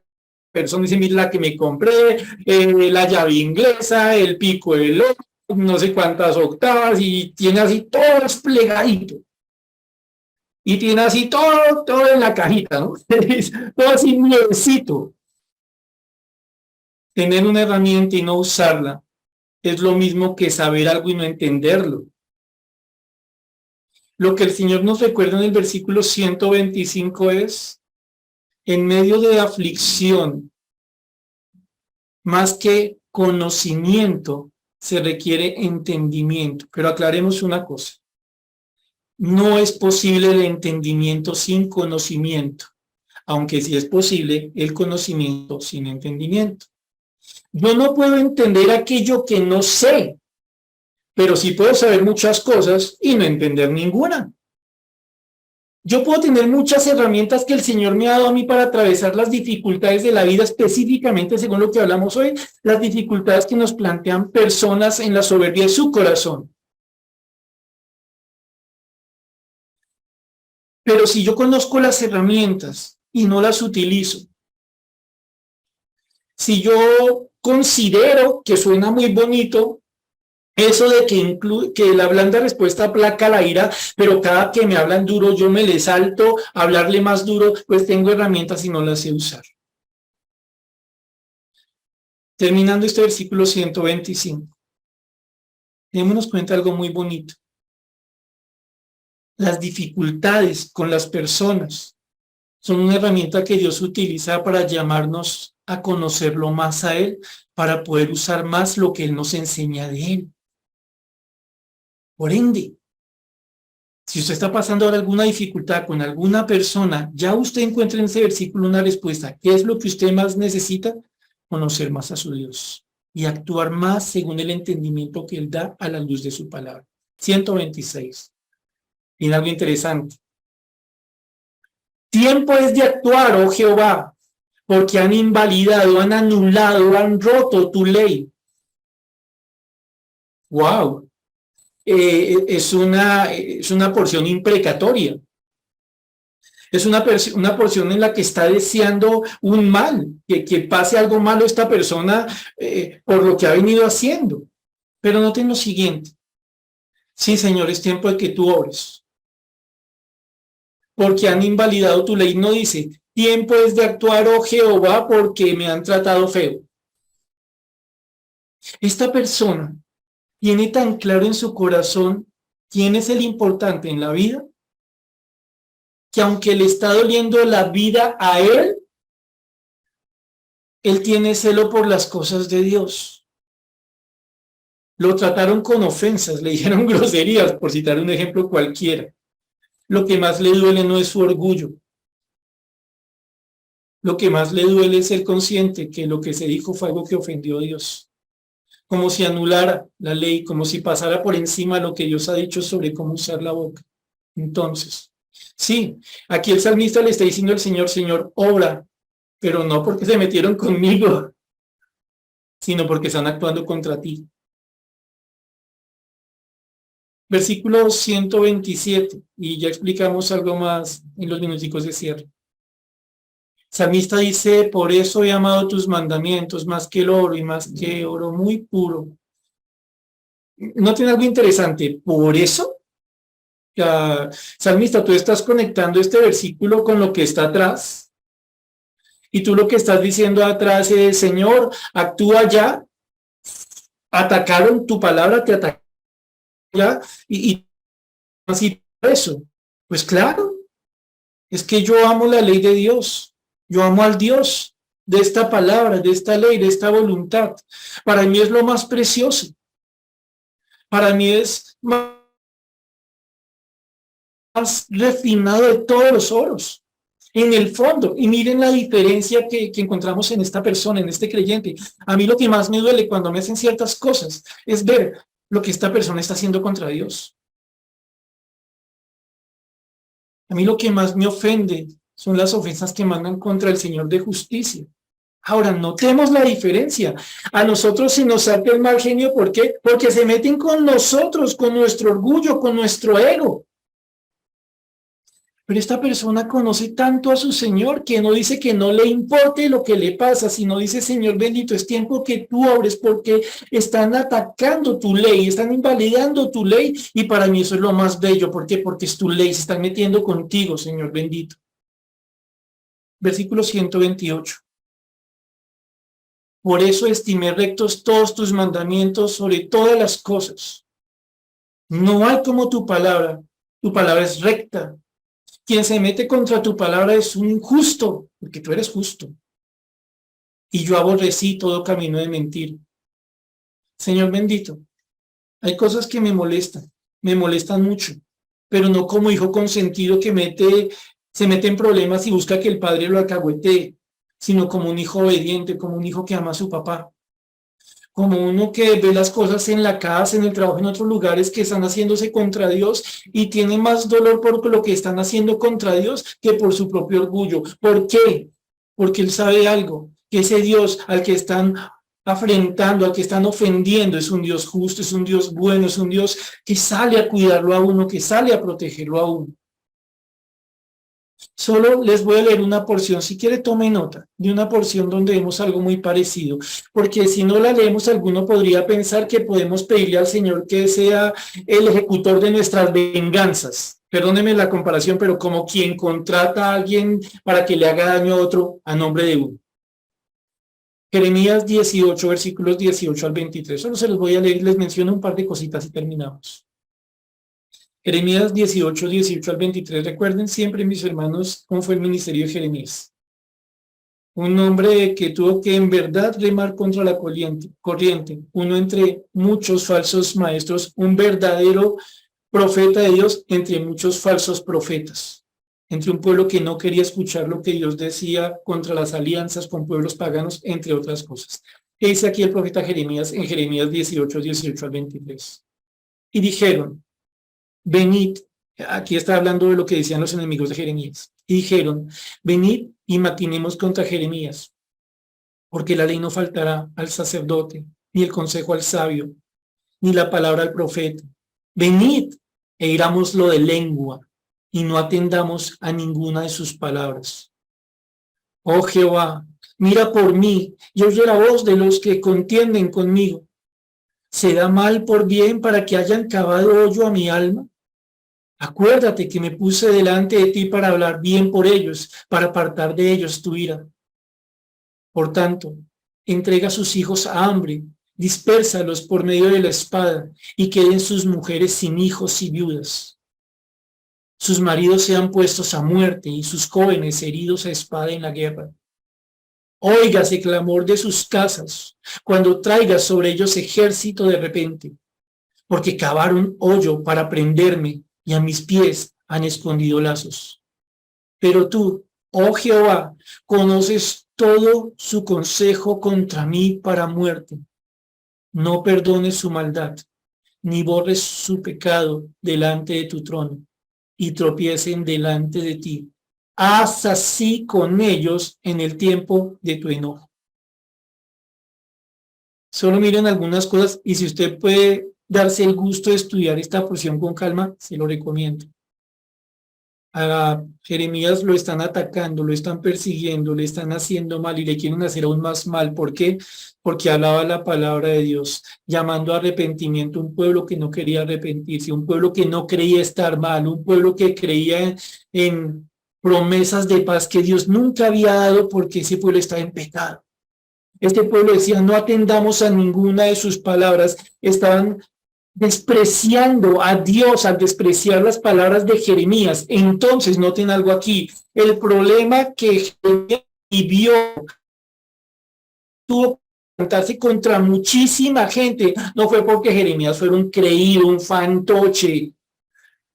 persona y dice: mira la que me compré, la llave inglesa, el pico del ojo, no sé cuántas octavas, y tiene así todo desplegadito. Y tiene así todo en la cajita, ¿no? Todo así nuevecito. Tener una herramienta y no usarla es lo mismo que saber algo y no entenderlo. Lo que el Señor nos recuerda en el versículo 125 es: en medio de aflicción, más que conocimiento, se requiere entendimiento. Pero aclaremos una cosa: no es posible el entendimiento sin conocimiento, aunque sí es posible el conocimiento sin entendimiento. Yo no puedo entender aquello que no sé, pero sí puedo saber muchas cosas y no entender ninguna. Yo puedo tener muchas herramientas que el Señor me ha dado a mí para atravesar las dificultades de la vida, específicamente según lo que hablamos hoy, las dificultades que nos plantean personas en la soberbia de su corazón. Pero si yo conozco las herramientas y no las utilizo, si yo considero que suena muy bonito eso de que la blanda respuesta aplaca la ira, pero cada que me hablan duro yo me les salto a hablarle más duro, pues tengo herramientas y no las sé usar. Terminando este versículo 125, démonos cuenta de algo muy bonito. Las dificultades con las personas son una herramienta que Dios utiliza para llamarnos a conocerlo más a Él, para poder usar más lo que Él nos enseña de Él. Por ende, si usted está pasando ahora alguna dificultad con alguna persona, ya usted encuentra en ese versículo una respuesta. ¿Qué es lo que usted más necesita? Conocer más a su Dios y actuar más según el entendimiento que Él da a la luz de su palabra. 126. Tiene algo interesante. Tiempo es de actuar, oh Jehová, porque han invalidado, han anulado, han roto tu ley. ¡Wow! Es una porción imprecatoria. Es una porción en la que está deseando un mal, que pase algo malo a esta persona por lo que ha venido haciendo. Pero noten lo siguiente: sí, Señor, es tiempo de que tú obres, porque han invalidado tu ley. No dice: tiempo es de actuar, oh Jehová, porque me han tratado feo. Esta persona tiene tan claro en su corazón quién es el importante en la vida, que aunque le está doliendo la vida a él tiene celo por las cosas de Dios. Lo trataron con ofensas, le dijeron groserías, por citar un ejemplo cualquiera. Lo que más le duele no es su orgullo. Lo que más le duele es ser consciente que lo que se dijo fue algo que ofendió a Dios. Como si anulara la ley, como si pasara por encima lo que Dios ha dicho sobre cómo usar la boca. Entonces, sí, aquí el salmista le está diciendo al Señor, Señor, obra, pero no porque se metieron conmigo, sino porque están actuando contra ti. Versículo 127, y ya explicamos algo más en los minuticos de cierre. Salmista dice, por eso he amado tus mandamientos más que el oro y más que oro muy puro. ¿No tiene algo interesante? Por eso, Salmista, tú estás conectando este versículo con lo que está atrás. Y tú lo que estás diciendo atrás es, Señor, actúa ya. Atacaron tu palabra, te atacaron ya. Y así eso. Pues claro, es que yo amo la ley de Dios. Yo amo al Dios de esta palabra, de esta ley, de esta voluntad. Para mí es lo más precioso. Para mí es más refinado de todos los oros. En el fondo, y miren la diferencia que encontramos en esta persona, en este creyente. A mí lo que más me duele cuando me hacen ciertas cosas es ver lo que esta persona está haciendo contra Dios. A mí lo que más me ofende son las ofensas que mandan contra el Señor de justicia. Ahora, notemos la diferencia. A nosotros se nos saca el mal genio, ¿por qué? Porque se meten con nosotros, con nuestro orgullo, con nuestro ego. Pero esta persona conoce tanto a su Señor que no dice que no le importe lo que le pasa, sino dice, Señor bendito, es tiempo que tú obres porque están atacando tu ley, están invalidando tu ley, y para mí eso es lo más bello. ¿Por qué? Porque es tu ley, se están metiendo contigo, Señor bendito. Versículo 128. Por eso estimé rectos todos tus mandamientos sobre todas las cosas. No hay como tu palabra es recta. Quien se mete contra tu palabra es un injusto, porque tú eres justo. Y yo aborrecí todo camino de mentir. Señor bendito, hay cosas que me molestan mucho, pero no como hijo consentido que se mete en problemas y busca que el padre lo alcahuetee, sino como un hijo obediente, como un hijo que ama a su papá. Como uno que ve las cosas en la casa, en el trabajo, en otros lugares que están haciéndose contra Dios y tiene más dolor por lo que están haciendo contra Dios que por su propio orgullo. ¿Por qué? Porque él sabe algo, que ese Dios al que están afrentando, al que están ofendiendo, es un Dios justo, es un Dios bueno, es un Dios que sale a cuidarlo a uno, que sale a protegerlo a uno. Solo les voy a leer una porción, si quiere tome nota de una porción donde vemos algo muy parecido, porque si no la leemos, alguno podría pensar que podemos pedirle al Señor que sea el ejecutor de nuestras venganzas. Perdóneme la comparación, pero como quien contrata a alguien para que le haga daño a otro a nombre de uno. Jeremías 18, versículos 18 al 23. Solo se los voy a leer y les menciono un par de cositas y terminamos. Jeremías 18 al 23. Recuerden siempre, mis hermanos, cómo fue el ministerio de Jeremías. Un hombre que tuvo que en verdad remar contra la corriente, uno entre muchos falsos maestros, un verdadero profeta de Dios entre muchos falsos profetas, entre un pueblo que no quería escuchar lo que Dios decía contra las alianzas con pueblos paganos, entre otras cosas. ¿Qué dice aquí el profeta Jeremías en Jeremías 18 al 23? Y dijeron, venid, aquí está hablando de lo que decían los enemigos de Jeremías, y dijeron, venid y maquinemos contra Jeremías, porque la ley no faltará al sacerdote, ni el consejo al sabio, ni la palabra al profeta. Venid e irámoslo de lengua, y no atendamos a ninguna de sus palabras. Oh Jehová, mira por mí, y oye la voz de los que contienden conmigo. ¿Se da mal por bien para que hayan cavado hoyo a mi alma? Acuérdate que me puse delante de ti para hablar bien por ellos, para apartar de ellos tu ira. Por tanto, entrega a sus hijos a hambre Dispérsalos por medio de la espada y queden sus mujeres sin hijos y viudas. Sus maridos sean puestos a muerte y sus jóvenes heridos a espada en la guerra. Óigase clamor de sus casas cuando traiga sobre ellos ejército de repente, porque cavaron hoyo para prenderme y a mis pies han escondido lazos. Pero tú, oh Jehová, conoces todo su consejo contra mí para muerte. No perdones su maldad, ni borres su pecado delante de tu trono, y tropiecen delante de ti. Haz así con ellos en el tiempo de tu enojo. Solo miren algunas cosas y si usted puede darse el gusto de estudiar esta porción con calma, se lo recomiendo. A Jeremías lo están atacando, lo están persiguiendo, le están haciendo mal y le quieren hacer aún más mal. ¿Por qué? Porque hablaba la palabra de Dios, llamando a arrepentimiento un pueblo que no quería arrepentirse, un pueblo que no creía estar mal, un pueblo que creía en promesas de paz que Dios nunca había dado porque ese pueblo estaba en pecado. Este pueblo decía, no atendamos a ninguna de sus palabras, estaban despreciando a Dios al despreciar las palabras de Jeremías. Entonces, noten algo aquí, el problema que Jeremías vivió tuvo que levantarse contra muchísima gente, no fue porque Jeremías fuera un creído, un fantoche,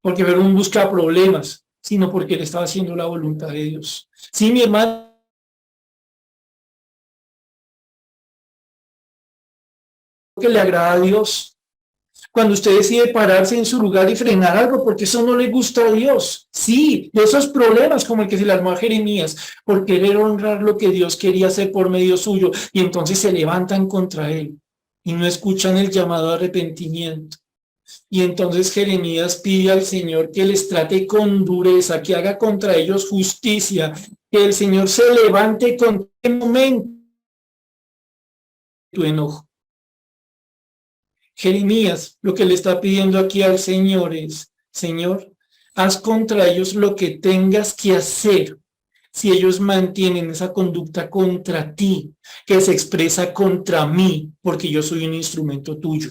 porque fuera un busca problemas, sino porque él estaba haciendo la voluntad de Dios. Sí, mi hermano, que le agrada a Dios. Cuando usted decide pararse en su lugar y frenar algo, porque eso no le gusta a Dios. Sí, de esos problemas como el que se le armó a Jeremías, por querer honrar lo que Dios quería hacer por medio suyo, y entonces se levantan contra él y no escuchan el llamado a arrepentimiento. Y entonces Jeremías pide al Señor que les trate con dureza, que haga contra ellos justicia, que el Señor se levante con el momento de tu enojo. Jeremías lo que le está pidiendo aquí al Señor es, Señor, haz contra ellos lo que tengas que hacer si ellos mantienen esa conducta contra ti, que se expresa contra mí, porque yo soy un instrumento tuyo.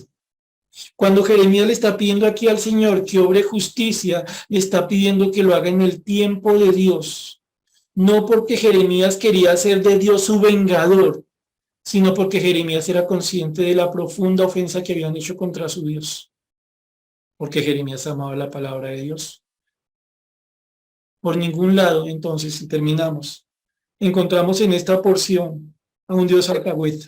Cuando Jeremías le está pidiendo aquí al Señor que obre justicia, le está pidiendo que lo haga en el tiempo de Dios, no porque Jeremías quería ser de Dios su vengador, sino porque Jeremías era consciente de la profunda ofensa que habían hecho contra su Dios, porque Jeremías amaba la palabra de Dios. Por ningún lado, entonces, si terminamos, encontramos en esta porción a un Dios alcahueta,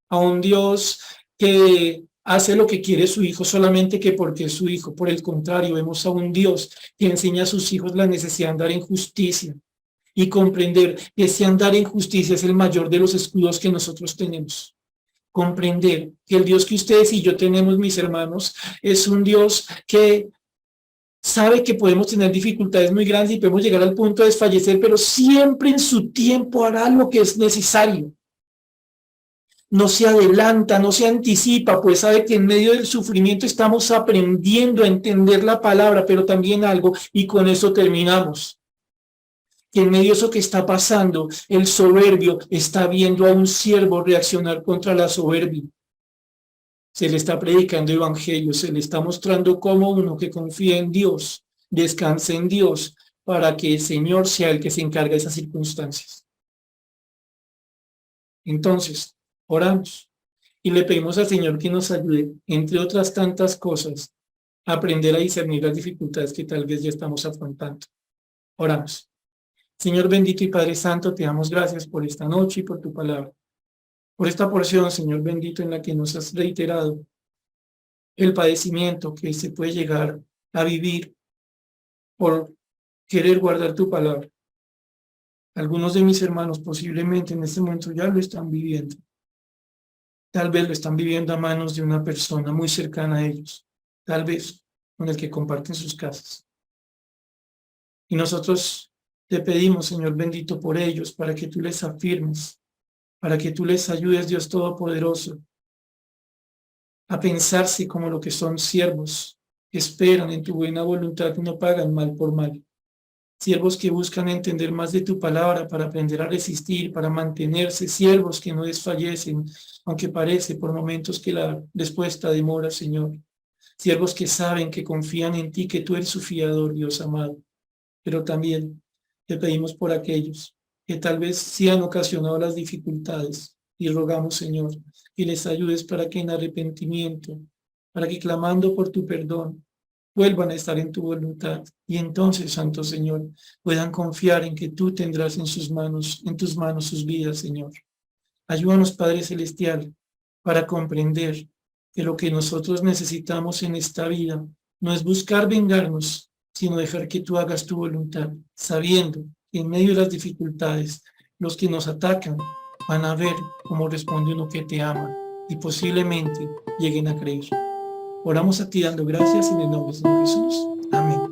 a un Dios que hace lo que quiere su hijo solamente que porque es su hijo. Por el contrario, vemos a un Dios que enseña a sus hijos la necesidad de andar en justicia y comprender que ese andar en justicia es el mayor de los escudos que nosotros tenemos. Comprender que el Dios que ustedes y yo tenemos, mis hermanos, es un Dios que sabe que podemos tener dificultades muy grandes y podemos llegar al punto de desfallecer, pero siempre en su tiempo hará lo que es necesario. No se adelanta, no se anticipa, pues sabe que en medio del sufrimiento estamos aprendiendo a entender la palabra, pero también algo, y con eso terminamos. Que en medio de eso que está pasando, el soberbio está viendo a un siervo reaccionar contra la soberbia. Se le está predicando evangelio, se le está mostrando cómo uno que confía en Dios, descanse en Dios, para que el Señor sea el que se encargue de esas circunstancias. Entonces, oramos y le pedimos al Señor que nos ayude, entre otras tantas cosas, a aprender a discernir las dificultades que tal vez ya estamos afrontando. Oramos. Señor bendito y Padre Santo, te damos gracias por esta noche y por tu palabra. Por esta porción, Señor bendito, en la que nos has reiterado el padecimiento que se puede llegar a vivir por querer guardar tu palabra. Algunos de mis hermanos posiblemente en este momento ya lo están viviendo. Tal vez lo están viviendo a manos de una persona muy cercana a ellos, tal vez con el que comparten sus casas. Y nosotros te pedimos, Señor bendito, por ellos, para que tú les afirmes, para que tú les ayudes, Dios Todopoderoso, a pensarse como lo que son siervos, que esperan en tu buena voluntad y no pagan mal por mal. siervos que buscan entender más de tu palabra para aprender a resistir, para mantenerse, siervos que no desfallecen, aunque parece por momentos que la respuesta demora, Señor. Siervos que saben, que confían en ti, que tú eres su fiador, Dios amado. Pero también te pedimos por aquellos que tal vez sí han ocasionado las dificultades y rogamos, Señor, que les ayudes para que en arrepentimiento, para que clamando por tu perdón, vuelvan a estar en tu voluntad y entonces, Santo Señor, puedan confiar en que tú tendrás en tus manos sus vidas, Señor. Ayúdanos, Padre Celestial, para comprender que lo que nosotros necesitamos en esta vida no es buscar vengarnos, sino dejar que tú hagas tu voluntad, sabiendo que en medio de las dificultades, los que nos atacan van a ver cómo responde uno que te ama y posiblemente lleguen a creer. Oramos a ti dando gracias en el nombre de Jesús. Amén.